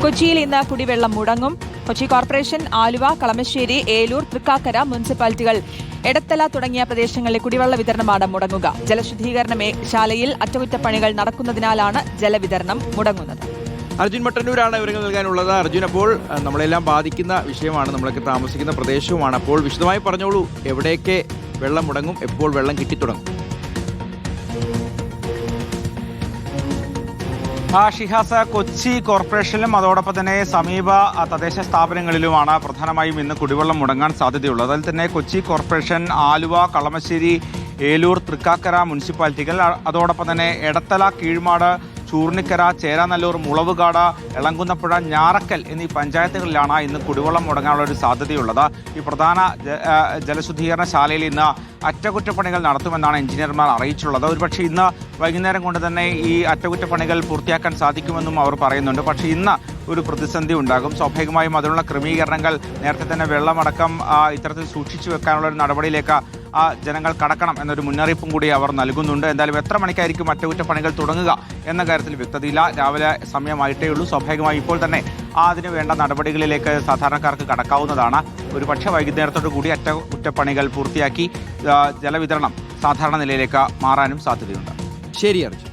കൊച്ചിയിൽ ഇന്ന് കുടിവെള്ളം മുടങ്ങും. കൊച്ചി കോർപ്പറേഷൻ, ആലുവ, കളമശ്ശേരി, ഏലൂർ, തൃക്കാക്കര മുനിസിപ്പാലിറ്റികൾ, എടത്തല തുടങ്ങിയ പ്രദേശങ്ങളിലെ കുടിവെള്ള വിതരണമാണ് മുടങ്ങുക. ജലശുദ്ധീകരണ ശാലയിൽ അറ്റകുറ്റപ്പണികൾ നടക്കുന്നതിനാലാണ് ജലവിതരണം മുടങ്ങുന്നത്. അർജുൻ മട്ടന്നൂരാണ് വിവരങ്ങൾ നൽകാനുള്ളത്. അർജുൻ, അപ്പോൾ നമ്മളെല്ലാം ബാധിക്കുന്ന വിഷയമാണ്, നമ്മളൊക്കെ താമസിക്കുന്ന പ്രദേശവുമാണ്. അപ്പോൾ വിശദമായി പറഞ്ഞോളൂ, എവിടെയൊക്കെ വെള്ളം മുടങ്ങും, എപ്പോൾ വെള്ളം കിട്ടിത്തുടങ്ങും? ഷിഹാസ്, കൊച്ചി കോർപ്പറേഷനിലും അതോടൊപ്പം തന്നെ സമീപ തദ്ദേശ സ്ഥാപനങ്ങളിലുമാണ് പ്രധാനമായും ഇന്ന് കുടിവെള്ളം മുടങ്ങാൻ സാധ്യതയുള്ളത്. അതിൽ തന്നെ കൊച്ചി കോർപ്പറേഷൻ, ആലുവ, കളമശ്ശേരി, ഏലൂർ, തൃക്കാക്കര മുനിസിപ്പാലിറ്റികൾ, അതോടൊപ്പം തന്നെ എടത്തല, കീഴ്മാട്, ചൂർണിക്കര, ചേരാനല്ലൂർ, മുളവുകാട്, എളങ്കുന്നപ്പുഴ, ഞാറക്കൽ എന്നീ പഞ്ചായത്തുകളിലാണ് ഇന്ന് കുടിവെള്ളം മുടങ്ങാനുള്ള ഒരു സാധ്യതയുള്ളത്. ഈ പ്രധാന ജലശുദ്ധീകരണ ശാലയിൽ ഇന്ന് അറ്റകുറ്റപ്പണികൾ നടത്തുമെന്നാണ് എഞ്ചിനീയർമാർ അറിയിച്ചിട്ടുള്ളത്. ഒരുപക്ഷെ ഇന്ന് വൈകുന്നേരം കൊണ്ട് തന്നെ ഈ അറ്റകുറ്റപ്പണികൾ പൂർത്തിയാക്കാൻ സാധിക്കുമെന്നും അവർ പറയുന്നുണ്ട്. പക്ഷേ ഇന്ന് ഒരു പ്രതിസന്ധി ഉണ്ടാകും. സ്വാഭാവികമായും അതിനുള്ള ക്രമീകരണങ്ങൾ, നേരത്തെ തന്നെ വെള്ളമടക്കം ഇത്തരത്തിൽ സൂക്ഷിച്ചു വെക്കാനുള്ള ഒരു നടപടിയിലേക്ക് ജനങ്ങൾ കടക്കണം എന്നൊരു മുന്നറിയിപ്പും കൂടി അവർ നൽകുന്നുണ്ട്. എന്തായാലും എത്ര മണിക്കായിരിക്കും അറ്റകുറ്റപ്പണികൾ തുടങ്ങുക എന്ന കാര്യത്തിൽ വ്യക്തതയില്ല. രാവിലെ സമയമായിട്ടേ ഉള്ളൂ. സ്വാഭാവികമായി ഇപ്പോൾ തന്നെ അതിന് വേണ്ട നടപടികളിലേക്ക് സാധാരണക്കാർക്ക് കടക്കാവുന്നതാണ്. ഒരു പക്ഷേ വൈകുന്നേരത്തോടു കൂടി അറ്റകുറ്റപ്പണികൾ പൂർത്തിയാക്കി ജലവിതരണം സാധാരണ നിലയിലേക്ക് മാറാനും സാധ്യതയുണ്ട്. ശരി അർജുൻ.